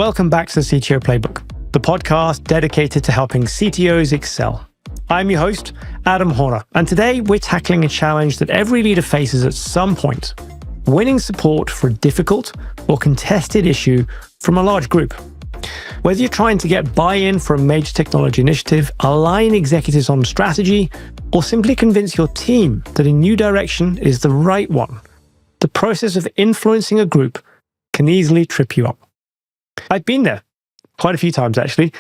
Welcome back to the CTO Playbook, the podcast dedicated to helping CTOs excel. I'm your host, Adam Horner, and today we're tackling a challenge that every leader faces at some point: winning support for a difficult or contested issue from a large group. Whether you're trying to get buy-in for a major technology initiative, align executives on strategy, or simply convince your team that a new direction is the right one, the process of influencing a group can easily trip you up. I've been there quite a few times, actually.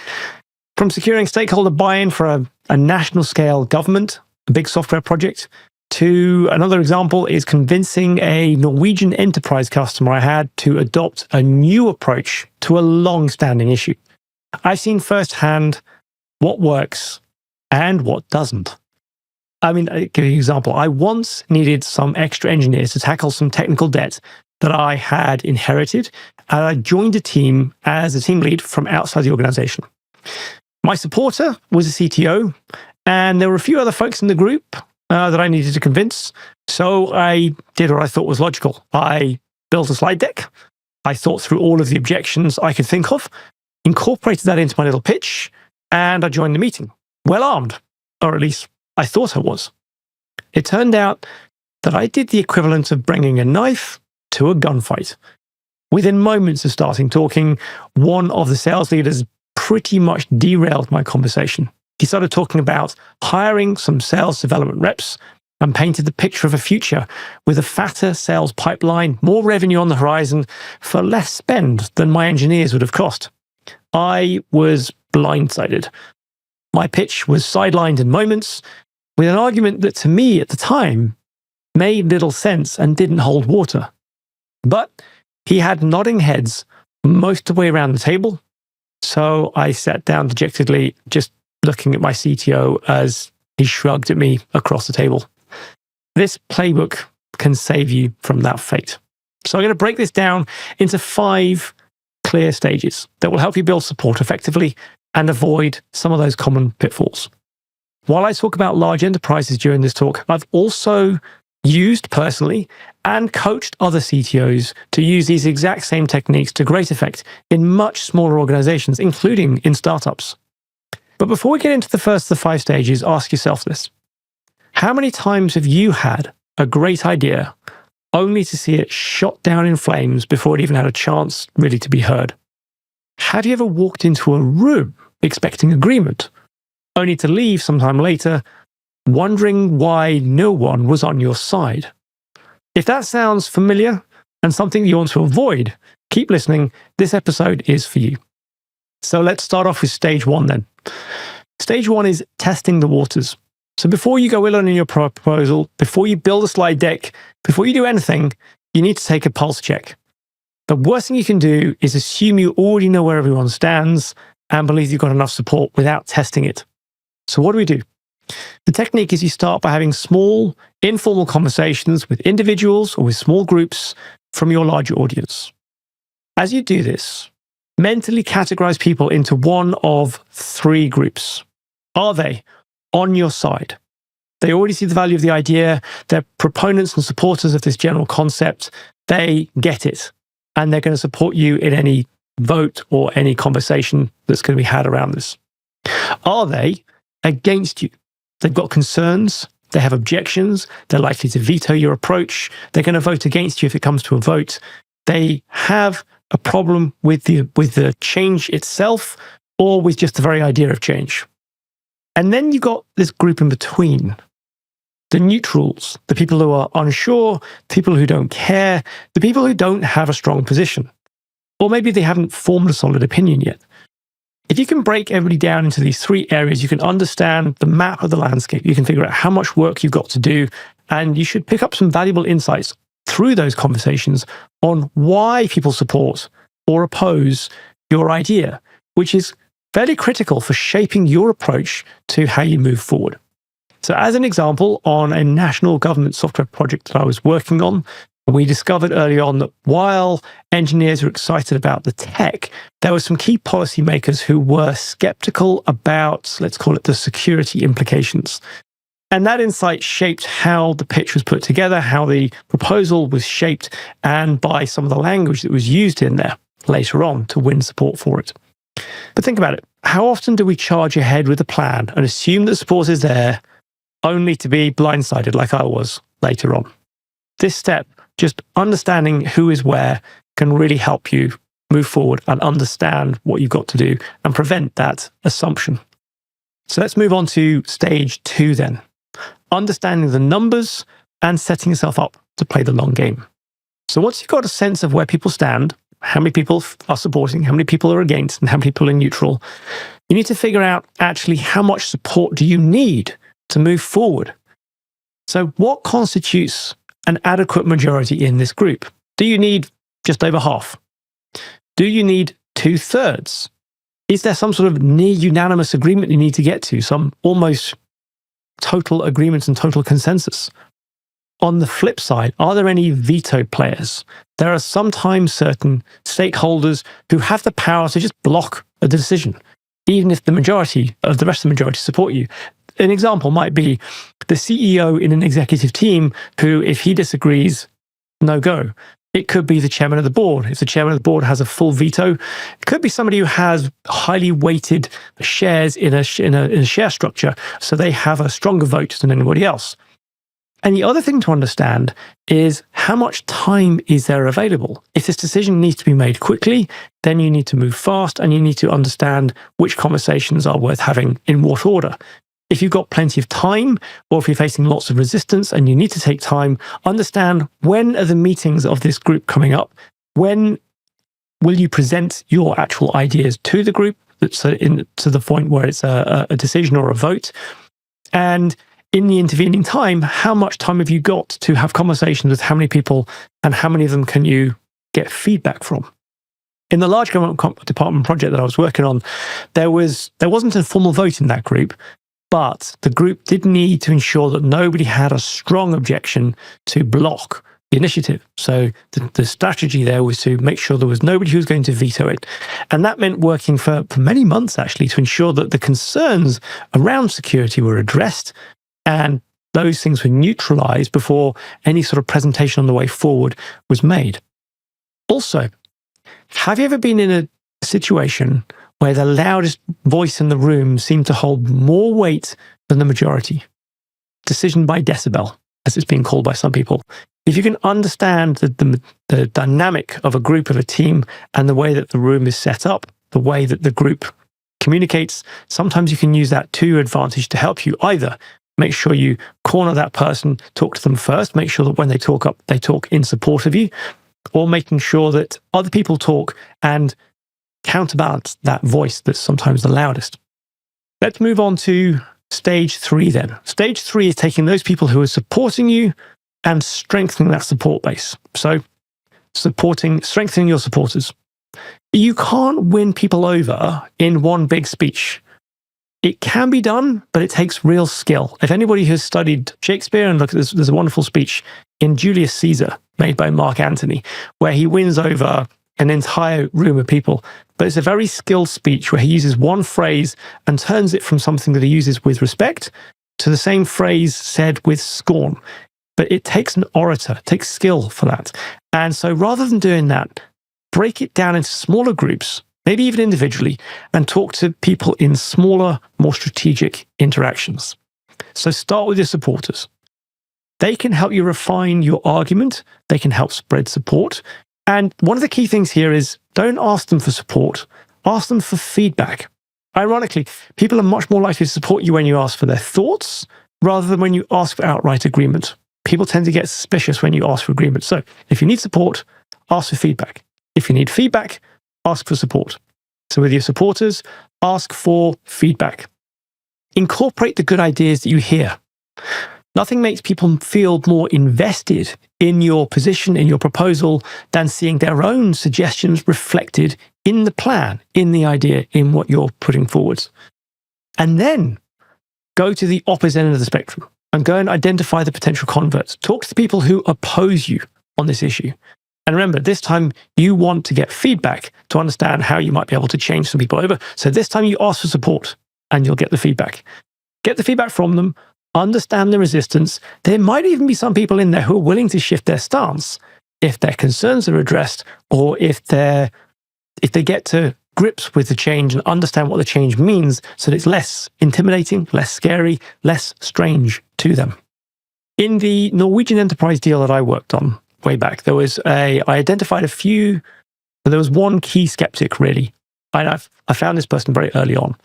From securing stakeholder buy-in for a national scale government, a big software project, to another example is convincing a Norwegian enterprise customer I had to adopt a new approach to a long-standing issue. I've seen firsthand what works and what doesn't. I'll give you an example. I once needed some extra engineers to tackle some technical debt that I had inherited, and I joined a team as a team lead from outside the organization. My supporter was a CTO, and there were a few other folks in the group that I needed to convince. So I did what I thought was logical. I built a slide deck. I thought through all of the objections I could think of, incorporated that into my little pitch, and I joined the meeting, well armed, or at least I thought I was. It turned out that I did the equivalent of bringing a knife to a gunfight. Within moments of starting talking, one of the sales leaders pretty much derailed my conversation. He started talking about hiring some sales development reps and painted the picture of a future with a fatter sales pipeline, more revenue on the horizon for less spend than my engineers would have cost. I was blindsided. My pitch was sidelined in moments with an argument that to me at the time made little sense and didn't hold water. But he had nodding heads most of the way around the table, so I sat down dejectedly, just looking at my CTO as he shrugged at me across the table. This playbook can save you from that fate. So I'm going to break this down into 5 clear stages that will help you build support effectively and avoid some of those common pitfalls. While I talk about large enterprises during this talk, I've also used personally and coached other CTOs to use these exact same techniques to great effect in much smaller organizations, including in startups. But before we get into the first of the 5 stages, ask yourself this: how many times have you had a great idea only to see it shot down in flames before it even had a chance really to be heard? Have you ever walked into a room expecting agreement, only to leave sometime later wondering why no one was on your side? If that sounds familiar and something you want to avoid, keep listening. This episode is for you. So let's start off with stage 1 then. Stage 1 is testing the waters. So before you go in on your proposal, before you build a slide deck, before you do anything, you need to take a pulse check. The worst thing you can do is assume you already know where everyone stands and believe you've got enough support without testing it. So what do? The technique is you start by having small, informal conversations with individuals or with small groups from your larger audience. As you do this, mentally categorize people into one of 3 groups. Are they on your side? They already see the value of the idea. They're proponents and supporters of this general concept. They get it, and they're going to support you in any vote or any conversation that's going to be had around this. Are they against you? They've got concerns, they have objections, they're likely to veto your approach, they're going to vote against you if it comes to a vote. They have a problem with the change itself or with just the very idea of change. And then you've got this group in between, the neutrals, the people who are unsure, people who don't care, the people who don't have a strong position. Or maybe they haven't formed a solid opinion yet. If you can break everybody down into these 3 areas, you can understand the map of the landscape. You can figure out how much work you've got to do, and you should pick up some valuable insights through those conversations on why people support or oppose your idea, which is fairly critical for shaping your approach to how you move forward. So as an example, on a national government software project that I was working on, we discovered early on that while engineers were excited about the tech, there were some key policymakers who were skeptical about, let's call it, the security implications. And that insight shaped how the pitch was put together, how the proposal was shaped, and by some of the language that was used in there. later on to win support for it. But think about it. How often do we charge ahead with a plan and assume that support is there only to be blindsided like I was later on? This step, just understanding who is where, can really help you move forward and understand what you've got to do and prevent that assumption. So let's move on to stage 2 then. Understanding the numbers and setting yourself up to play the long game. So once you've got a sense of where people stand, how many people are supporting, how many people are against, and how many people are neutral, you need to figure out actually how much support do you need to move forward. So what constitutes an adequate majority in this group? Do you need just over half? Do you need 2/3? Is there some sort of near unanimous agreement you need to get to, some almost total agreement and total consensus? On the flip side, are there any veto players? There are sometimes certain stakeholders who have the power to just block a decision, even if the majority of the rest of the majority support you. An example might be the CEO in an executive team who, if he disagrees, no go. It could be the chairman of the board. If the chairman of the board has a full veto, it could be somebody who has highly weighted shares in a share structure, so they have a stronger vote than anybody else. And the other thing to understand is how much time is there available. If this decision needs to be made quickly, then you need to move fast and you need to understand which conversations are worth having in what order. If you've got plenty of time, or if you're facing lots of resistance and you need to take time, understand when are the meetings of this group coming up? When will you present your actual ideas to the group to the point where it's a decision or a vote? And in the intervening time, how much time have you got to have conversations with how many people and how many of them can you get feedback from? In the large government department project that I was working on, there wasn't a formal vote in that group, but the group did need to ensure that nobody had a strong objection to block the initiative. So the strategy there was to make sure there was nobody who was going to veto it. And that meant working for many months, actually, to ensure that the concerns around security were addressed and those things were neutralized before any sort of presentation on the way forward was made. Also, have you ever been in a situation where the loudest voice in the room seemed to hold more weight than the majority? Decision by decibel, as it's been called by some people. If you can understand the dynamic of a group, of a team, and the way that the room is set up, the way that the group communicates, sometimes you can use that to your advantage to help you either make sure you corner that person, talk to them first, make sure that when they talk in support of you, or making sure that other people talk and counterbalance that voice that's sometimes the loudest. Let's move on to stage 3 then. Stage 3 is taking those people who are supporting you and strengthening that support base. So strengthening your supporters. You can't win people over in one big speech. It can be done, but it takes real skill. If anybody has studied Shakespeare, and look, there's a wonderful speech in Julius Caesar made by Mark Antony, where he wins over an entire room of people. But it's a very skilled speech where he uses one phrase and turns it from something that he uses with respect to the same phrase said with scorn. But it takes an orator, it takes skill for that. And so rather than doing that, break it down into smaller groups, maybe even individually, and talk to people in smaller, more strategic interactions. So start with your supporters. They can help you refine your argument. They can help spread support. And one of the key things here is don't ask them for support, ask them for feedback. Ironically, people are much more likely to support you when you ask for their thoughts rather than when you ask for outright agreement. People tend to get suspicious when you ask for agreement. So if you need support, ask for feedback. If you need feedback, ask for support. So with your supporters, ask for feedback. Incorporate the good ideas that you hear. Nothing makes people feel more invested in your position, in your proposal, than seeing their own suggestions reflected in the plan, in the idea, in what you're putting forward. And then go to the opposite end of the spectrum and go and identify the potential converts. Talk to the people who oppose you on this issue. And remember, this time you want to get feedback to understand how you might be able to change some people over. So this time you ask for support and you'll get the feedback. Get the feedback from them, understand the resistance. There might even be some people in there who are willing to shift their stance if their concerns are addressed or if their if they get to grips with the change and understand what the change means so that it's less intimidating, less scary, less strange to them. In the Norwegian enterprise deal that I worked on way back, I identified there was one key skeptic really. I found this person very early on.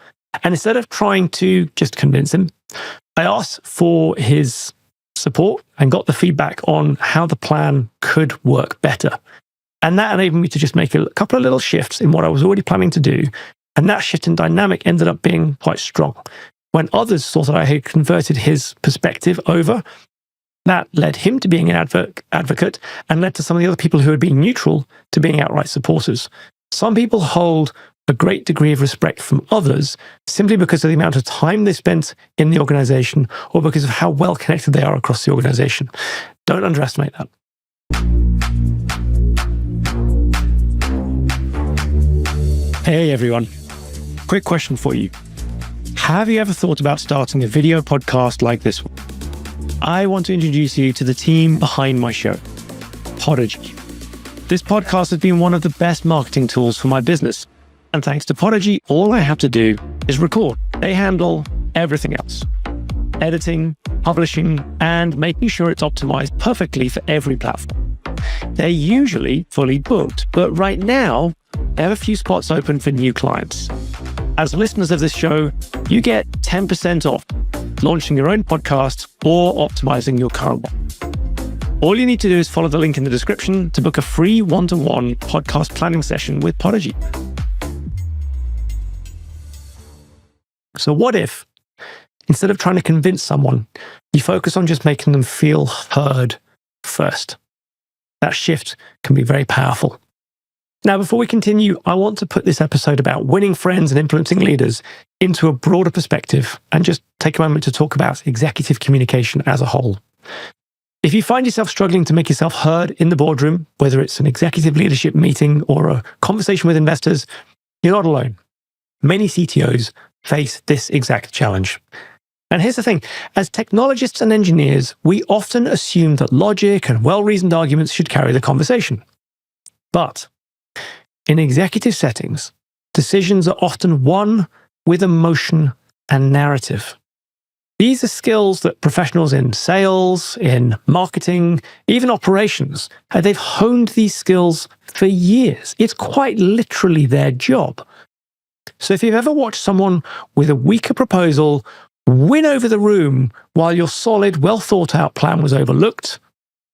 And instead of trying to just convince him, I asked for his support and got the feedback on how the plan could work better. And that enabled me to just make a couple of little shifts in what I was already planning to do. And that shift in dynamic ended up being quite strong. When others saw that I had converted his perspective over, that led him to being an advocate and led to some of the other people who had been neutral to being outright supporters. Some people hold a great degree of respect from others simply because of the amount of time they spent in the organization or because of how well connected they are across the organization. Don't underestimate that. Hey everyone, quick question for you. Have you ever thought about starting a video podcast like this one? I want to introduce you to the team behind my show, Podigy. This podcast has been one of the best marketing tools for my business. And thanks to Podigy, all I have to do is record. They handle everything else. Editing, publishing, and making sure it's optimized perfectly for every platform. They're usually fully booked, but right now, they have a few spots open for new clients. As listeners of this show, you get 10% off launching your own podcast or optimizing your current one. All you need to do is follow the link in the description to book a free one-to-one podcast planning session with Podigy. So what if, instead of trying to convince someone, you focus on just making them feel heard first? That shift can be very powerful. Now, before we continue, I want to put this episode about winning friends and influencing leaders into a broader perspective and just take a moment to talk about executive communication as a whole. If you find yourself struggling to make yourself heard in the boardroom, whether it's an executive leadership meeting or a conversation with investors, you're not alone. Many CTOs face this exact challenge. And here's the thing, as technologists and engineers, we often assume that logic and well-reasoned arguments should carry the conversation. But in executive settings, decisions are often won with emotion and narrative. These are skills that professionals in sales, in marketing, even operations, they've honed these skills for years. It's quite literally their job. So if you've ever watched someone with a weaker proposal win over the room while your solid, well-thought-out plan was overlooked,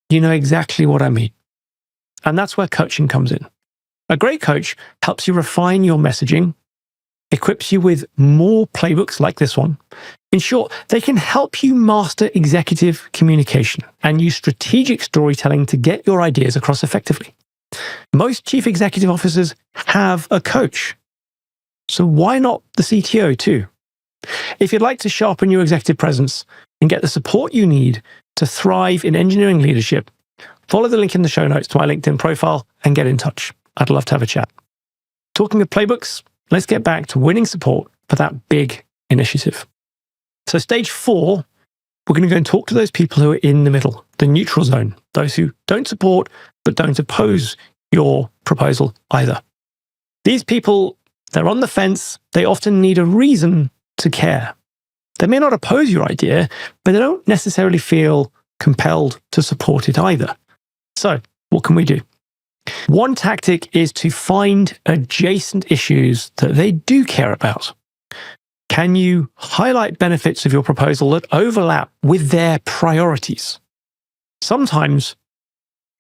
you know exactly what I mean. And that's where coaching comes in. A great coach helps you refine your messaging, equips you with more playbooks like this one. In short, they can help you master executive communication and use strategic storytelling to get your ideas across effectively. Most chief executive officers have a coach. So why not the CTO too? If you'd like to sharpen your executive presence and get the support you need to thrive in engineering leadership, follow the link in the show notes to my LinkedIn profile and get in touch. I'd love to have a chat. Talking of playbooks, let's get back to winning support for that big initiative. So stage 4, we're going to go and talk to those people who are in the middle, the neutral zone, those who don't support but don't oppose your proposal either. These people, they're on the fence. They often need a reason to care. They may not oppose your idea, but they don't necessarily feel compelled to support it either. So what can we do? One tactic is to find adjacent issues that they do care about. Can you highlight benefits of your proposal that overlap with their priorities? Sometimes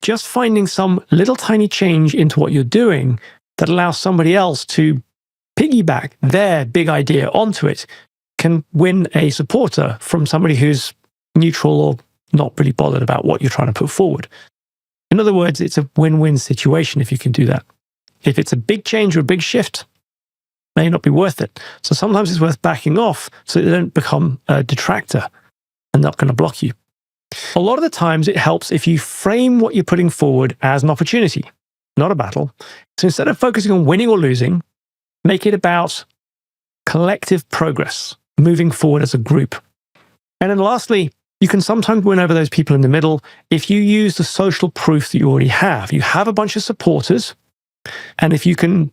just finding some little tiny change into what you're doing that allows somebody else to piggyback their big idea onto it can win a supporter from somebody who's neutral or not really bothered about what you're trying to put forward. In other words, it's a win-win situation if you can do that. If it's a big change or a big shift, may not be worth it. So sometimes it's worth backing off so that they don't become a detractor and not going to block you. A lot of the times it helps if you frame what you're putting forward as an opportunity, not a battle. So instead of focusing on winning or losing, make it about collective progress, moving forward as a group. And then lastly, you can sometimes win over those people in the middle if you use the social proof that you already have. You have a bunch of supporters, and if you can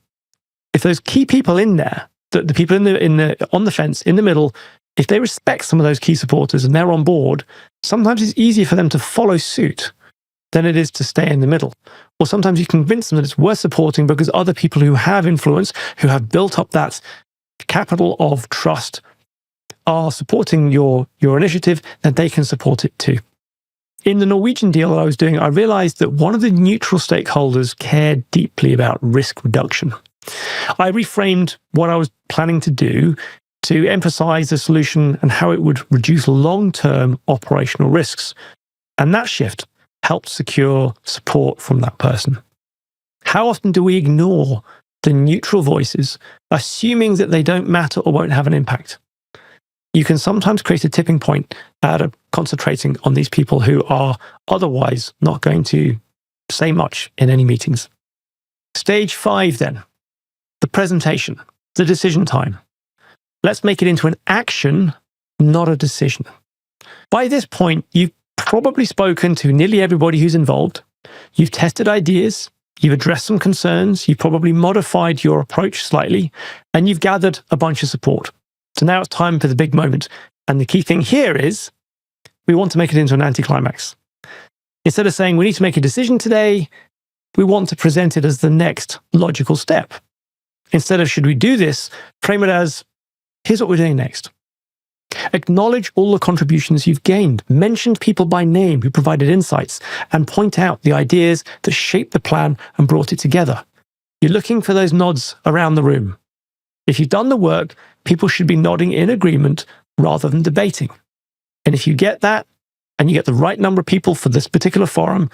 if those key people in there, the people on the fence, in the middle, if they respect some of those key supporters and they're on board, sometimes it's easier for them to follow suit than it is to stay in the middle. Or sometimes you convince them that it's worth supporting because other people who have influence, who have built up that capital of trust, are supporting your initiative, then they can support it too. In the Norwegian deal that I was doing, I realized that one of the neutral stakeholders cared deeply about risk reduction. I reframed what I was planning to do to emphasize the solution and how it would reduce long-term operational risks. And that shift helped secure support from that person. How often do we ignore the neutral voices, assuming that they don't matter or won't have an impact? You can sometimes create a tipping point out of concentrating on these people who are otherwise not going to say much in any meetings. Stage 5 then, the presentation, the decision time. Let's make it into an action, not a decision. By this point, you've probably spoken to nearly everybody who's involved. You've tested ideas, you've addressed some concerns, you've probably modified your approach slightly, and you've gathered a bunch of support. So now it's time for the big moment. And the key thing here is we want to make it into an anticlimax. Instead of saying we need to make a decision today, we want to present it as the next logical step. Instead of should we do this, frame it as here's what we're doing next. Acknowledge all the contributions you've gained. Mention people by name who provided insights and point out the ideas that shaped the plan and brought it together. You're looking for those nods around the room. If you've done the work, people should be nodding in agreement rather than debating. And if you get that, and you get the right number of people for this particular forum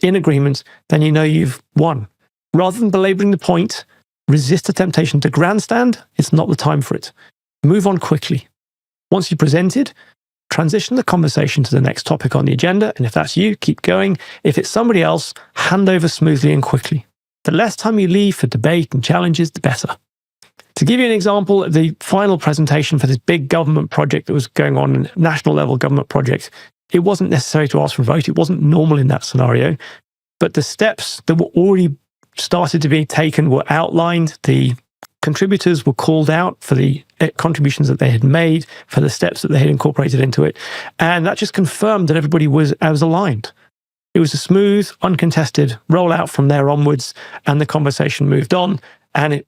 in agreement, then you know you've won. Rather than belaboring the point, resist the temptation to grandstand. It's not the time for it. Move on quickly. Once you've presented, transition the conversation to the next topic on the agenda. And if that's you, keep going. If it's somebody else, hand over smoothly and quickly. The less time you leave for debate and challenges, the better. To give you an example, the final presentation for this big government project that was going on, national level government project, it wasn't necessary to ask for a vote. It wasn't normal in that scenario. But the steps that were already started to be taken were outlined. The contributors were called out for the contributions that they had made, for the steps that they had incorporated into it. And that just confirmed that everybody was aligned. It was a smooth, uncontested rollout from there onwards, and the conversation moved on. And it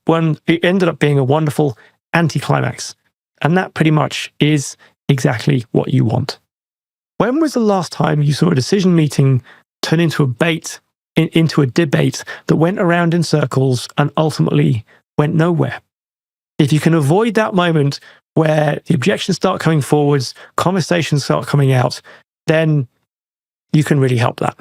ended up being a wonderful anticlimax. And that pretty much is exactly what you want. When was the last time you saw a decision meeting turn into a debate that went around in circles and ultimately went nowhere? If you can avoid that moment where the objections start coming forwards, conversations start coming out, then you can really help that.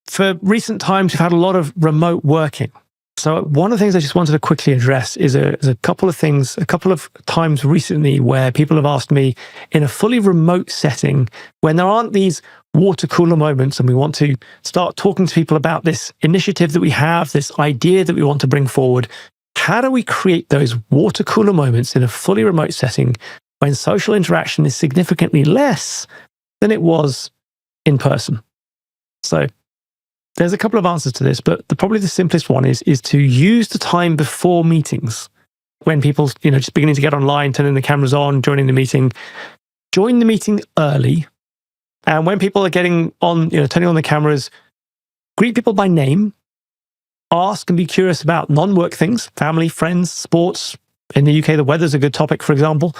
For recent times, we've had a lot of remote working. So one of the things I just wanted to quickly address is a couple of times recently where people have asked me in a fully remote setting, when there aren't these water cooler moments and we want to start talking to people about this initiative that we have, this idea that we want to bring forward, how do we create those water cooler moments in a fully remote setting when social interaction is significantly less than it was in person? So there's a couple of answers to this, but probably the simplest one is to use the time before meetings. When people, just beginning to get online, turning the cameras on, joining the meeting, join the meeting early. And when people are getting on, turning on the cameras, greet people by name, ask and be curious about non-work things, family, friends, sports. In the UK, the weather's a good topic, for example.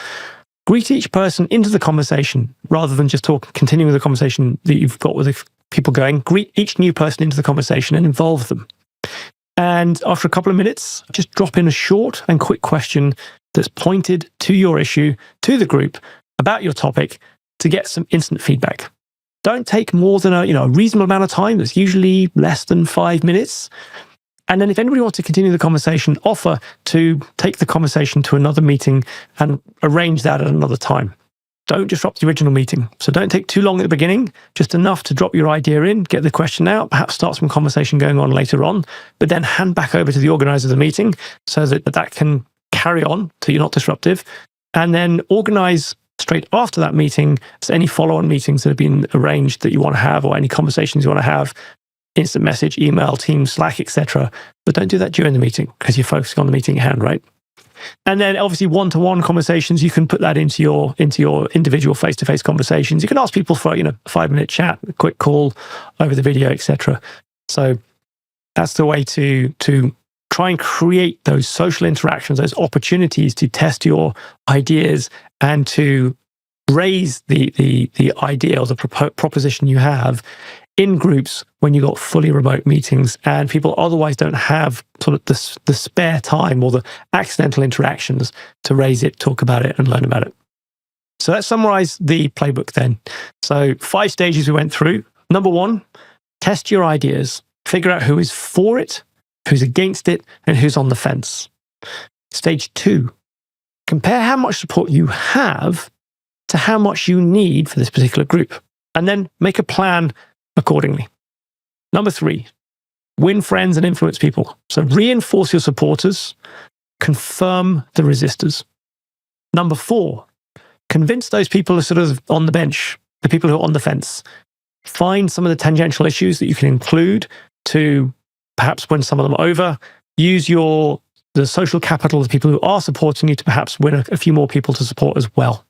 Greet each person into the conversation rather than just continuing the conversation that you've got with the people going. Greet each new person into the conversation and involve them. And after a couple of minutes, just drop in a short and quick question that's pointed to your issue, to the group, about your topic to get some instant feedback. Don't take more than a reasonable amount of time. That's usually less than 5 minutes. And then if anybody wants to continue the conversation, offer to take the conversation to another meeting and arrange that at another time. Don't disrupt the original meeting. So don't take too long at the beginning, just enough to drop your idea in, get the question out, perhaps start some conversation going on later on, but then hand back over to the organizer of the meeting so that can carry on so you're not disruptive. And then organize straight after that meeting, so any follow-on meetings that have been arranged that you want to have or any conversations you want to have, instant message, email, Teams, Slack, etc. But don't do that during the meeting because you're focusing on the meeting at hand, right? And then obviously one-to-one conversations, you can put that into your individual face-to-face conversations. You can ask people for, a 5-minute chat, a quick call over the video, etc. So that's the way to try and create those social interactions, those opportunities to test your ideas and to raise the idea or the proposition you have in groups when you've got fully remote meetings and people otherwise don't have sort of the spare time or the accidental interactions to raise it, talk about it, and learn about it. So let's summarize the playbook then. So 5 stages we went through. Number 1, test your ideas. Figure out who is for it, who's against it, and who's on the fence. Stage 2, compare how much support you have to how much you need for this particular group, and then make a plan accordingly. Number 3, win friends and influence people. So reinforce your supporters, confirm the resistors. Number 4, convince those people who are sort of on the bench, the people who are on the fence. Find some of the tangential issues that you can include to perhaps win some of them over. Use the social capital of the people who are supporting you to perhaps win a few more people to support as well.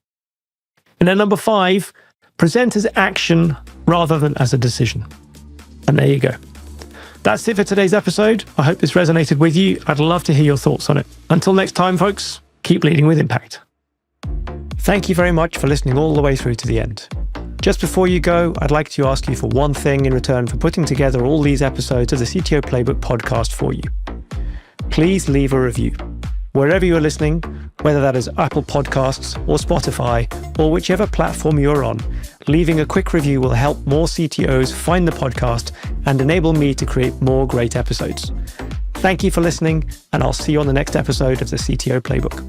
And then number 5, present as action rather than as a decision. And there you go. That's it for today's episode. I hope this resonated with you. I'd love to hear your thoughts on it. Until next time, folks, keep leading with impact. Thank you very much for listening all the way through to the end. Just before you go, I'd like to ask you for one thing in return for putting together all these episodes of the CTO Playbook podcast for you. Please leave a review. Wherever you're listening, whether that is Apple Podcasts or Spotify or whichever platform you're on, leaving a quick review will help more CTOs find the podcast and enable me to create more great episodes. Thank you for listening, and I'll see you on the next episode of the CTO Playbook.